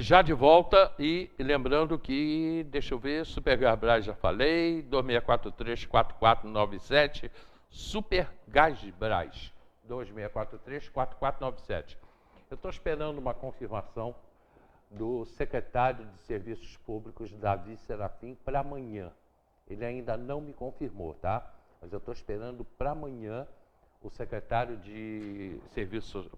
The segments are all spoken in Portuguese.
já de volta e lembrando que, deixa eu ver, Super Gás Brás já falei, 2643-4497, Super Gás Brás, 2643-4497. Eu estou esperando uma confirmação do secretário de Serviços Públicos, Davi Serafim, para amanhã. Ele ainda não me confirmou, tá? Mas eu estou esperando para amanhã o secretário de Serviços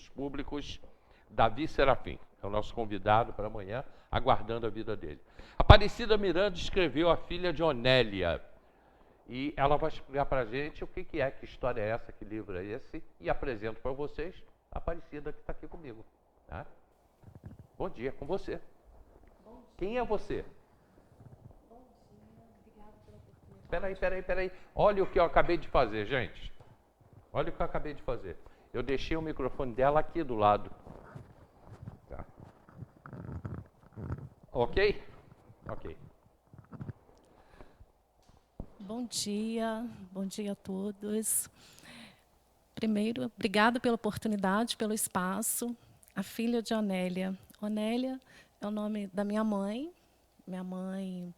Públicos, Davi Serafim. É o nosso convidado para amanhã, aguardando a vida dele. Aparecida Miranda escreveu A Filha de Onélia. E ela vai explicar para a gente o que é, que história é essa, que livro é esse. E apresento para vocês a Aparecida que está aqui comigo. Tá? Bom dia, com você. Quem é você? Peraí. Olha o que eu acabei de fazer, gente. Olha o que eu acabei de fazer. Eu deixei o microfone dela aqui do lado. Tá. Ok? Ok. Bom dia a todos. Primeiro, obrigada pela oportunidade, pelo espaço. A Filha de Onélia. Onélia é o nome da minha mãe. Minha mãe,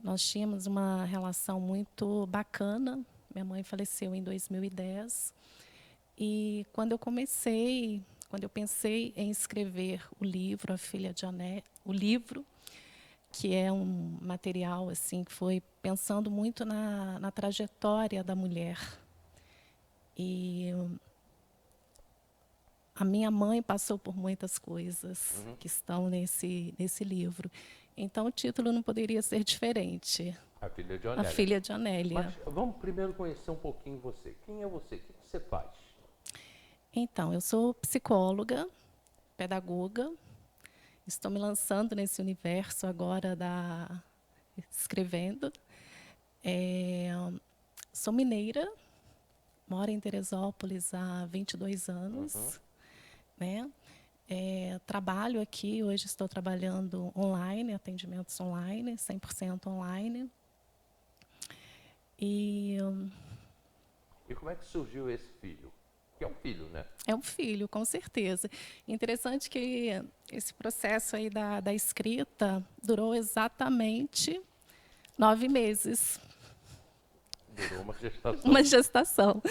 nós tínhamos uma relação muito bacana. Minha mãe faleceu em 2010. E quando eu pensei em escrever o livro A Filha de Onélia, o livro, que é um material assim que foi pensando muito na trajetória da mulher. E a minha mãe passou por muitas coisas que estão nesse livro. Então, o título não poderia ser diferente. A Filha de A Onélia. Filha de Onélia. Mas vamos primeiro conhecer um pouquinho você. Quem é você? O que você faz? Então, eu sou psicóloga, pedagoga. Estou me lançando nesse universo agora escrevendo. Sou mineira, moro em Teresópolis há 22 anos. Né? Trabalho aqui, hoje estou trabalhando online, atendimentos online, 100% online. E como é que surgiu esse filho? Que é um filho, né? É um filho, com certeza. Interessante que esse processo aí da escrita durou exatamente 9 meses. Durou uma gestação. Uma gestação.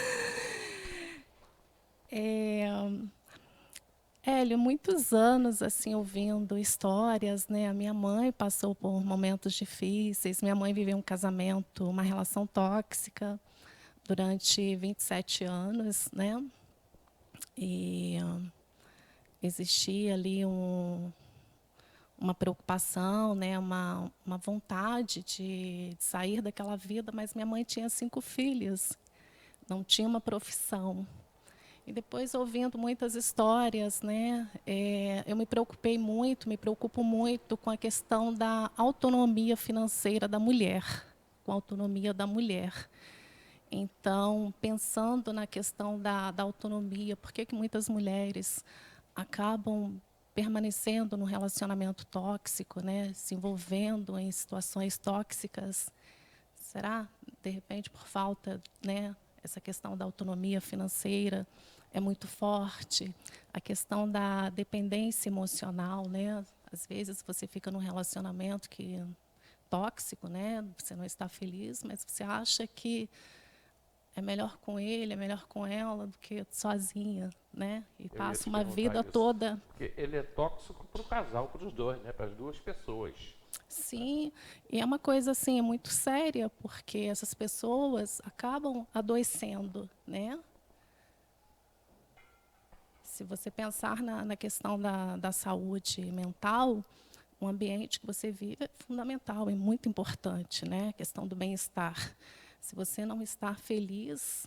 Hélio, muitos anos assim ouvindo histórias, né? A minha mãe passou por momentos difíceis. Minha mãe viveu um casamento, uma relação tóxica durante 27 anos, né? E existia ali uma preocupação, né? Uma vontade de sair daquela vida, mas minha mãe tinha 5 filhos, não tinha uma profissão. E depois, ouvindo muitas histórias, né, eu me preocupo muito com a questão da autonomia financeira da mulher, com a autonomia da mulher. Então, pensando na questão da autonomia, por que muitas mulheres acabam permanecendo num relacionamento tóxico, né, se envolvendo em situações tóxicas? Será, de repente, por falta, né, essa questão da autonomia financeira é muito forte, a questão da dependência emocional, né? Às vezes você fica num relacionamento tóxico, né? Você não está feliz, mas você acha que é melhor com ele, é melhor com ela do que sozinha, né? E passa uma vida toda. Porque ele é tóxico para o casal, para os dois, né? Para as duas pessoas. Sim, e é uma coisa assim muito séria, porque essas pessoas acabam adoecendo, né? Se você pensar na questão da saúde mental, o ambiente que você vive é fundamental, é muito importante, né? A questão do bem-estar. Se você não está feliz,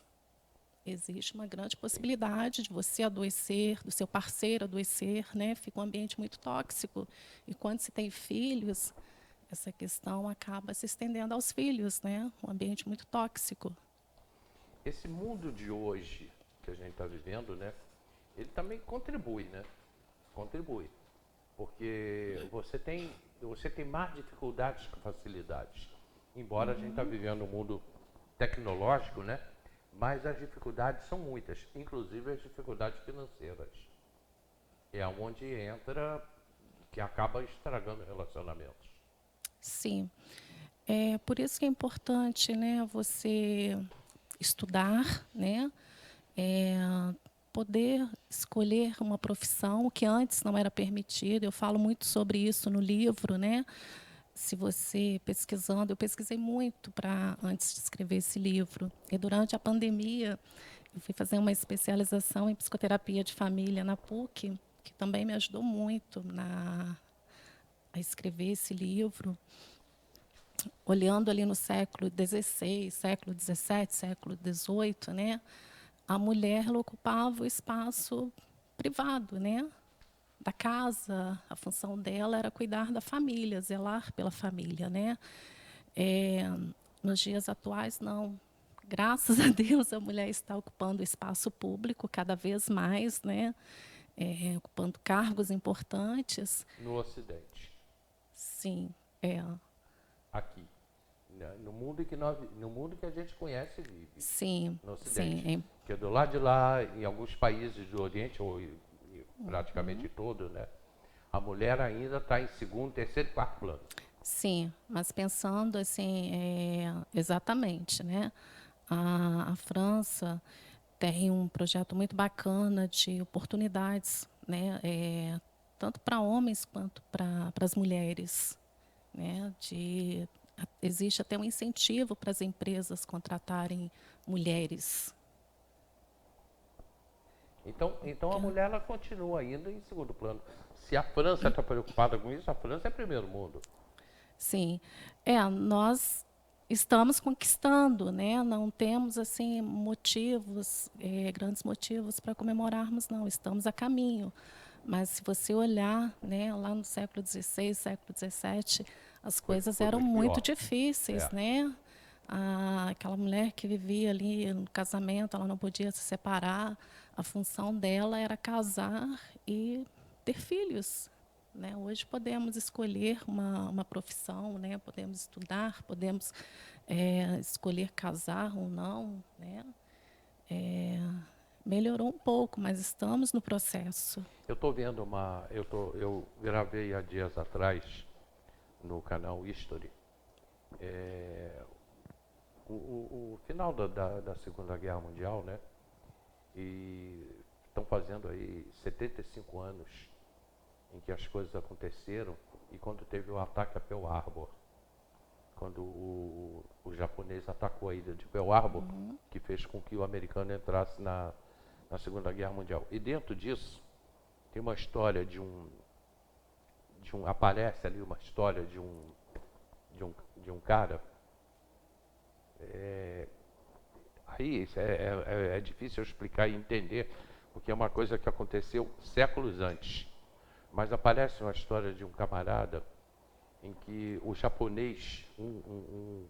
existe uma grande possibilidade de você adoecer, do seu parceiro adoecer, né? Fica um ambiente muito tóxico. E quando se tem filhos, essa questão acaba se estendendo aos filhos, né? Um ambiente muito tóxico. Esse mundo de hoje que a gente está vivendo, né? Ele também contribui, né? Contribui. Porque você tem mais dificuldades que facilidades. Embora a gente está vivendo um mundo tecnológico, né? Mas as dificuldades são muitas, inclusive as dificuldades financeiras. é onde entra, que acaba estragando relacionamentos. Sim. É por isso que é importante, né, você estudar, né, é, poder escolher uma profissão que antes não era permitido. Eu falo muito sobre isso no livro, né? Se você pesquisando, eu pesquisei muito para antes de escrever esse livro. E durante a pandemia, eu fui fazer uma especialização em psicoterapia de família na PUC, que também me ajudou muito a escrever esse livro, olhando ali no século XVI, século XVII, século XVIII, né? A mulher ela ocupava o espaço privado, né? Da casa, a função dela era cuidar da família, zelar pela família, né? É, nos dias atuais, não. Graças a Deus, a mulher está ocupando o espaço público cada vez mais, né? Ocupando cargos importantes. No Ocidente, Sim, é, aqui, né? No mundo que a gente conhece e vive, sim, no sim, Ocidente. Porque do lado de lá, em alguns países do Oriente, ou praticamente todos, né? A mulher ainda está em segundo, terceiro e quarto plano. sim, mas pensando assim, exatamente, né? A França tem um projeto muito bacana de oportunidades, né? Tanto para homens quanto para as mulheres, né? Existe até um incentivo para as empresas contratarem mulheres. Então a mulher ela continua ainda em segundo plano. Se a França está preocupada com isso, a França é primeiro mundo. Sim, nós estamos conquistando, né? Não temos assim motivos, grandes motivos para comemorarmos, não. Estamos a caminho. Mas se você olhar, né, lá no século XVI, século XVII, as coisas Foi eram muito muito pior. difíceis, É. né? Aquela mulher que vivia ali no casamento, ela não podia se separar. A função dela era casar e ter filhos, né? Hoje podemos escolher uma profissão, né? Podemos estudar, podemos escolher casar ou não, né? Melhorou um pouco, mas estamos no processo. Eu estou vendo eu gravei há dias atrás no canal History o final da Segunda Guerra Mundial, né? E estão fazendo aí 75 anos em que as coisas aconteceram e quando teve o ataque a Pearl Harbor, quando o japonês atacou a ilha de Pearl Harbor, que fez com que o americano entrasse na Segunda Guerra Mundial. E dentro disso tem uma história aparece ali uma história de um cara. Aí isso é difícil eu explicar e entender, porque é uma coisa que aconteceu séculos antes. Mas aparece uma história de um camarada em que o japonês, um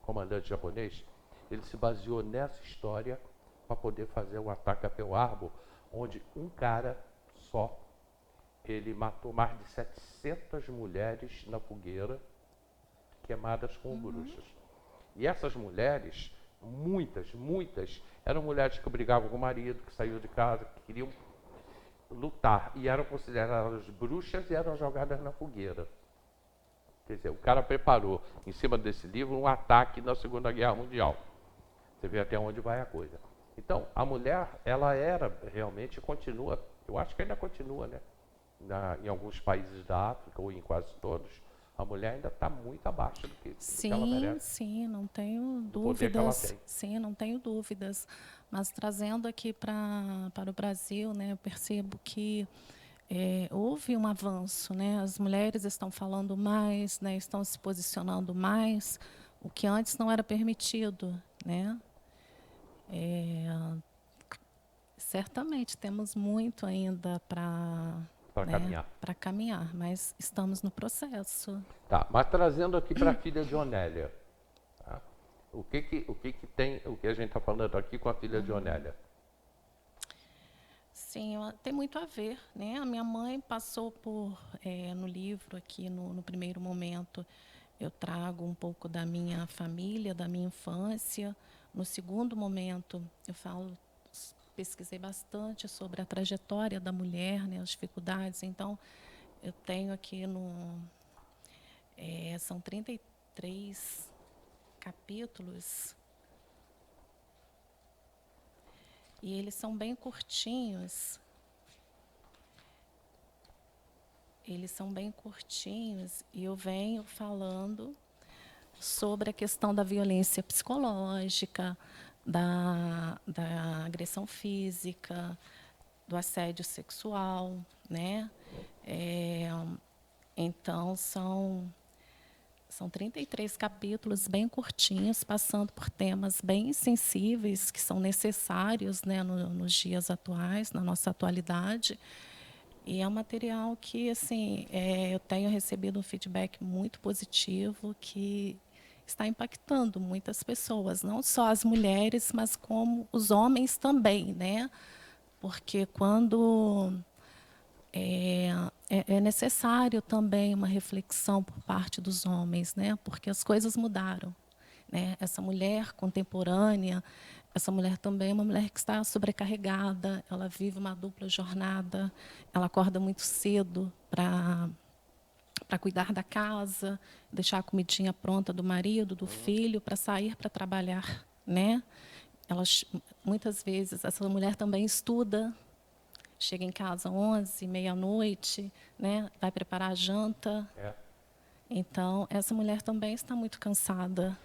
comandante japonês, ele se baseou nessa história para poder fazer o ataque a Pearl Harbor, onde um cara só, ele matou mais de 700 mulheres na fogueira, queimadas como bruxas. E essas mulheres, muitas, eram mulheres que brigavam com o marido, que saíam de casa, que queriam lutar, e eram consideradas bruxas e eram jogadas na fogueira. Quer dizer, o cara preparou, em cima desse livro, um ataque na Segunda Guerra Mundial. Você vê até onde vai a coisa. Então, a mulher, ela era realmente, continua, eu acho que ainda continua, né? Em alguns países da África, ou em quase todos, a mulher ainda está muito abaixo do que ela merece. Sim, não tenho Do poder que ela dúvidas. tem. Sim, não tenho dúvidas. Mas trazendo aqui para o Brasil, né, eu percebo que houve um avanço, né? As mulheres estão falando mais, né, estão se posicionando mais, o que antes não era permitido, né? Certamente temos muito ainda Para caminhar. para caminhar, mas estamos no processo. Tá, mas trazendo aqui para a filha de Onélia. Tá? O que tem, o que a gente está falando aqui com a filha de Onélia? Sim, tem muito a ver, né? A minha mãe passou no livro aqui, no primeiro momento, eu trago um pouco da minha família, da minha infância. No segundo momento, eu falo pesquisei bastante sobre a trajetória da mulher, né, as dificuldades. Então, eu tenho aqui são 33 capítulos e eles são bem curtinhos. Eles são bem curtinhos e eu venho falando sobre a questão da violência psicológica, da agressão física, do assédio sexual, né? Então, são 33 capítulos bem curtinhos, passando por temas bem sensíveis, que são necessários, né, nos dias atuais, na nossa atualidade. E é um material que, assim, eu tenho recebido um feedback muito positivo, que está impactando muitas pessoas, não só as mulheres, mas como os homens também, né? Porque quando é necessário também uma reflexão por parte dos homens, né? Porque as coisas mudaram, né? Essa mulher contemporânea, essa mulher também é uma mulher que está sobrecarregada, ela vive uma dupla jornada, ela acorda muito cedo para cuidar da casa, deixar a comidinha pronta do marido, do filho, para sair para trabalhar, né? Muitas vezes, essa mulher também estuda, chega em casa 11, meia-noite, né? Vai preparar a janta. Então, essa mulher também está muito cansada.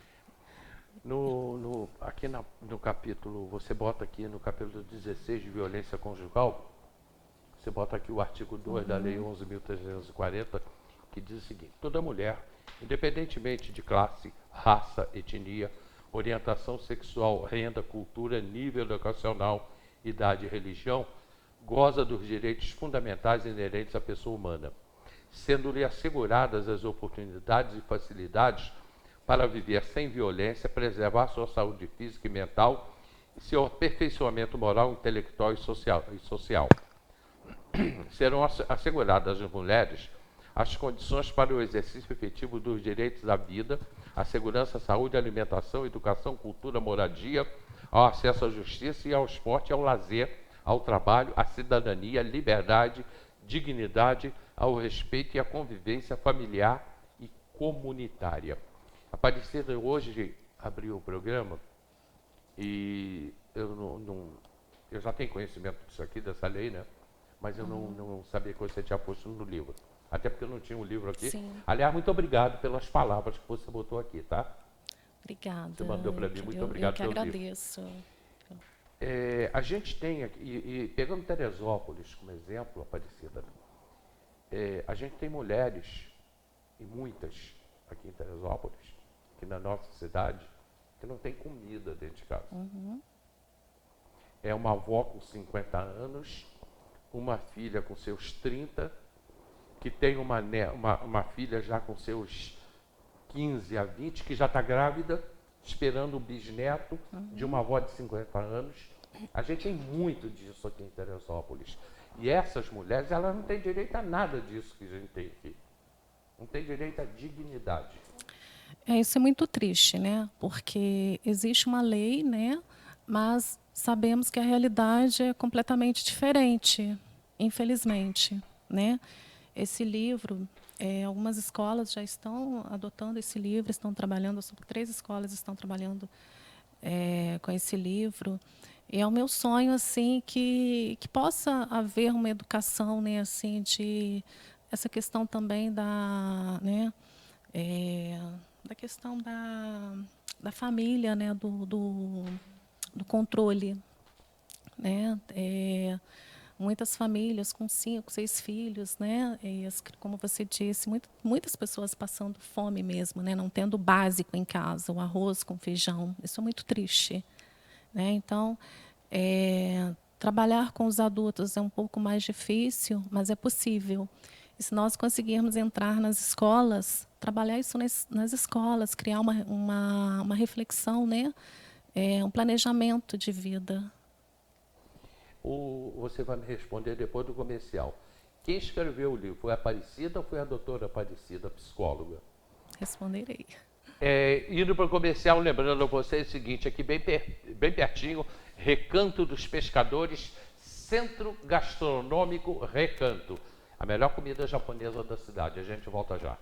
Aqui no capítulo, você bota aqui no capítulo 16 de violência conjugal, você bota aqui o artigo 2 da Lei 11.340, que diz o seguinte: toda mulher, independentemente de classe, raça, etnia, orientação sexual, renda, cultura, nível educacional, idade e religião, goza dos direitos fundamentais inerentes à pessoa humana, sendo-lhe asseguradas as oportunidades e facilidades para viver sem violência, preservar sua saúde física e mental e seu aperfeiçoamento moral, intelectual e social. Serão asseguradas às mulheres as condições para o exercício efetivo dos direitos à vida, à segurança, à saúde, à alimentação, à educação, cultura, moradia, ao acesso à justiça e ao esporte, ao lazer, ao trabalho, à cidadania, à liberdade, dignidade, ao respeito e à convivência familiar e comunitária. Aparecida hoje abriu o programa e eu já tenho conhecimento disso aqui, dessa lei, né? Mas eu não sabia que você tinha posto no livro. Até porque eu não tinha o livro aqui. Sim. Aliás, muito obrigado pelas palavras que você botou aqui, tá? Obrigada. Você mandou para mim, muito obrigado pelo livro. Eu que agradeço. A gente tem aqui, e pegando Teresópolis como exemplo, Aparecida, a gente tem mulheres, e muitas aqui em Teresópolis, aqui na nossa cidade, que não tem comida dentro de casa. É uma avó com 50 anos, uma filha com seus 30, que tem uma filha já com seus 15 a 20, que já está grávida, esperando o bisneto de uma avó de 50 anos. A gente tem muito disso aqui em Teresópolis. E essas mulheres, elas não têm direito a nada disso que a gente tem aqui. Não tem direito à dignidade. Isso é muito triste, né? Porque existe uma lei, né? Mas sabemos que a realidade é completamente diferente, infelizmente, né? Esse livro, algumas escolas já estão adotando esse livro, estão trabalhando, 3 escolas estão trabalhando com esse livro. E é o meu sonho, assim, que possa haver uma educação, né, assim, essa questão também né, da questão da família, né, do controle, né? Muitas famílias com 5, 6 filhos, né? E como você disse, muitas pessoas passando fome mesmo, né? Não tendo o básico em casa, o arroz com feijão. Isso é muito triste, né? Então, trabalhar com os adultos é um pouco mais difícil, mas é possível. E se nós conseguirmos entrar nas escolas, trabalhar isso nas escolas, criar uma reflexão, né? Um planejamento de vida. Você vai me responder depois do comercial. Quem escreveu o livro? Foi a Aparecida ou foi a doutora Aparecida, psicóloga? Responderei. Indo para o comercial, lembrando a vocês o seguinte, aqui bem pertinho, Recanto dos Pescadores, Centro Gastronômico Recanto. A melhor comida japonesa da cidade. A gente volta já.